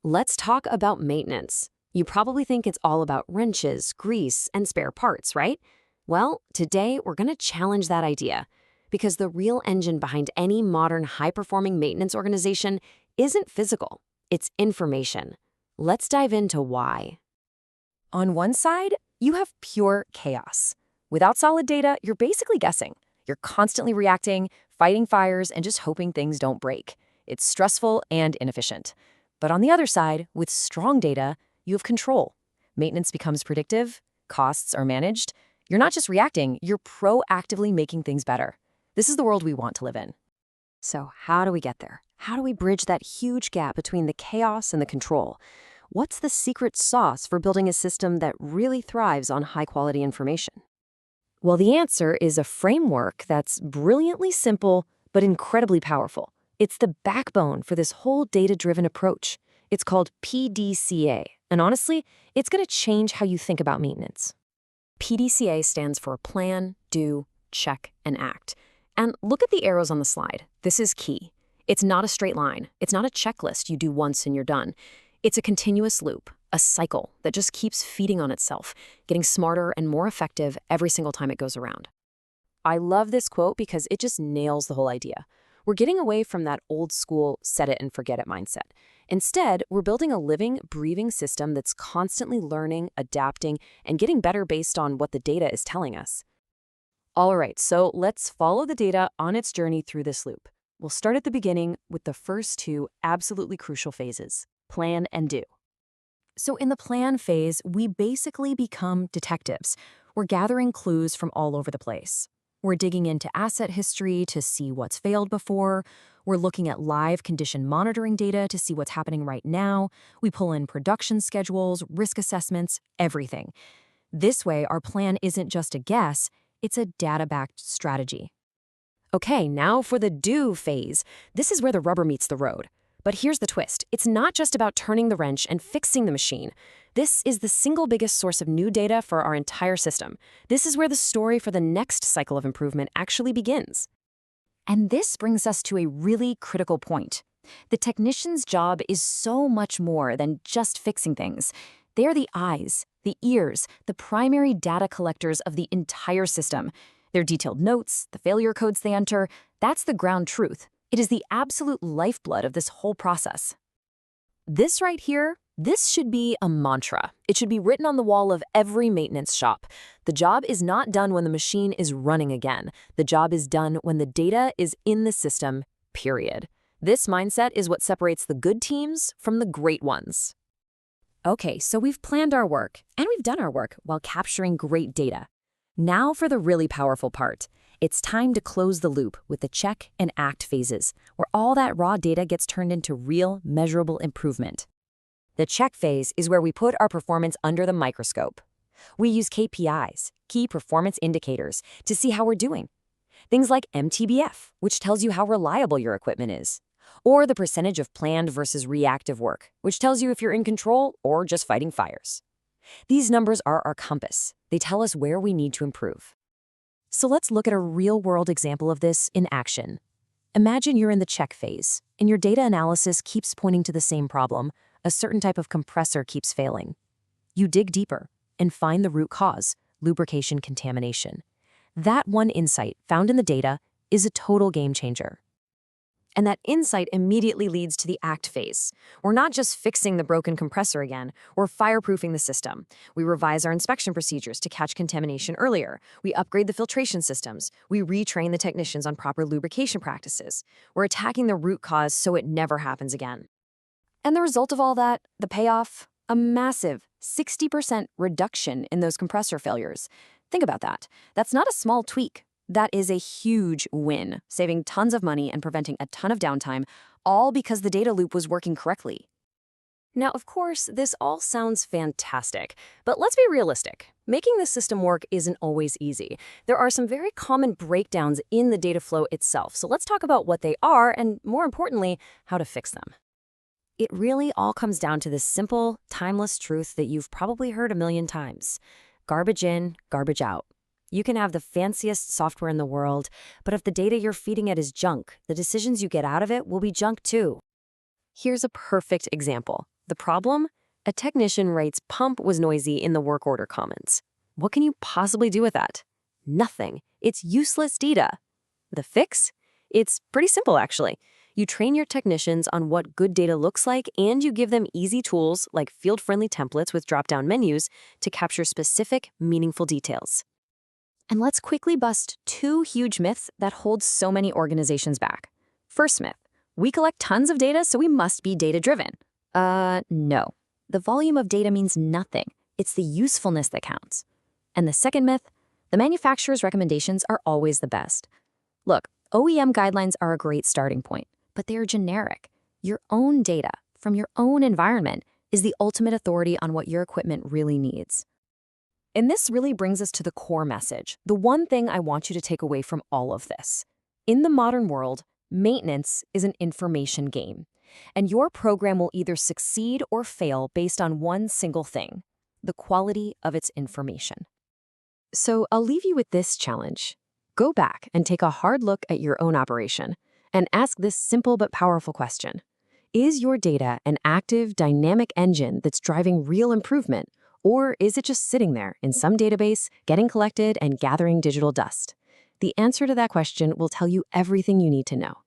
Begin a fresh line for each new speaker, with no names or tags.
Let's talk about maintenance. You probably think it's all about wrenches, grease, and spare parts, right? Well, today we're going to challenge that idea because the real engine behind any modern high-performing maintenance organization isn't physical, it's information. Let's dive into why.
On one side, you have pure chaos. Without solid data, you're basically guessing. You're constantly reacting, fighting fires, and just hoping things don't break. It's stressful and inefficient. But on the other side, with strong data, you have control. Maintenance becomes predictive, costs are managed. You're not just reacting, you're proactively making things better. This is the world we want to live in.
So how do we get there? How do we bridge that huge gap between the chaos and the control? What's the secret sauce for building a system that really thrives on high-quality information?
Well, the answer is a framework that's brilliantly simple but incredibly powerful. It's the backbone for this whole data-driven approach. It's called PDCA, and honestly, it's going to change how you think about maintenance.
PDCA stands for Plan, Do, Check, and Act. And look at the arrows on the slide. This is key. It's not a straight line. It's not a checklist you do once and you're done. It's a continuous loop, a cycle that just keeps feeding on itself, getting smarter and more effective every single time it goes around. I love this quote because it just nails the whole idea. We're getting away from that old school set it and forget it mindset. Instead, we're building a living, breathing system that's constantly learning, adapting, and getting better based on what the data is telling us. All right, so let's follow the data on its journey through this loop. We'll start at the beginning with the first two absolutely crucial phases, plan and do. So in the plan phase, we basically become detectives. We're gathering clues from all over the place. We're digging into asset history to see what's failed before. We're looking at live condition monitoring data to see what's happening right now. We pull in production schedules, risk assessments, everything. This way, our plan isn't just a guess, it's a data-backed strategy. Okay, now for the do phase. This is where the rubber meets the road. But here's the twist. It's not just about turning the wrench and fixing the machine. This is the single biggest source of new data for our entire system. This is where the story for the next cycle of improvement actually begins. And this brings us to a really critical point. The technician's job is so much more than just fixing things. They're the eyes, the ears, the primary data collectors of the entire system. Their detailed notes, the failure codes they enter, that's the ground truth. It is the absolute lifeblood of this whole process. This right here, this should be a mantra. It should be written on the wall of every maintenance shop. The job is not done when the machine is running again. The job is done when the data is in the system, period. This mindset is what separates the good teams from the great ones. Okay, so we've planned our work, and we've done our work while capturing great data. Now for the really powerful part. It's time to close the loop with the check and act phases, where all that raw data gets turned into real, measurable improvement. The check phase is where we put our performance under the microscope. We use KPIs, key performance indicators, to see how we're doing. Things like MTBF, which tells you how reliable your equipment is, or the percentage of planned versus reactive work, which tells you if you're in control or just fighting fires. These numbers are our compass. They tell us where we need to improve. So let's look at a real-world example of this in action. Imagine you're in the check phase, and your data analysis keeps pointing to the same problem. A certain type of compressor keeps failing. You dig deeper and find the root cause, lubrication contamination. That one insight found in the data is a total game changer. And that insight immediately leads to the act phase. We're not just fixing the broken compressor again, we're fireproofing the system. We revise our inspection procedures to catch contamination earlier. We upgrade the filtration systems. We retrain the technicians on proper lubrication practices. We're attacking the root cause so it never happens again. And the result of all that, the payoff, a massive 60% reduction in those compressor failures. Think about that. That's not a small tweak. That is a huge win, saving tons of money and preventing a ton of downtime, all because the data loop was working correctly. Now, of course, this all sounds fantastic, but let's be realistic. Making this system work isn't always easy. There are some very common breakdowns in the data flow itself, so let's talk about what they are and, more importantly, how to fix them. It really all comes down to this simple, timeless truth that you've probably heard a million times. Garbage in, garbage out. You can have the fanciest software in the world, but if the data you're feeding it is junk, the decisions you get out of it will be junk too. Here's a perfect example.
The problem? A technician writes pump was noisy in the work order comments. What can you possibly do with that? Nothing. It's useless data. The fix? It's pretty simple, actually. You train your technicians on what good data looks like, and you give them easy tools like field-friendly templates with drop-down menus to capture specific, meaningful details. And let's quickly bust 2 huge myths that hold so many organizations back. First myth, we collect tons of data, so we must be data-driven. No. The volume of data means nothing. It's the usefulness that counts. And the second myth, the manufacturer's recommendations are always the best. Look, OEM guidelines are a great starting point, but they are generic. Your own data from your own environment is the ultimate authority on what your equipment really needs. And this really brings us to the core message, the one thing I want you to take away from all of this. In the modern world, maintenance is an information game, and your program will either succeed or fail based on one single thing: the quality of its information. So I'll leave you with this challenge. Go back and take a hard look at your own operation and ask this simple but powerful question. Is your data an active, dynamic engine that's driving real improvement, or is it just sitting there in some database, getting collected and gathering digital dust? The answer to that question will tell you everything you need to know.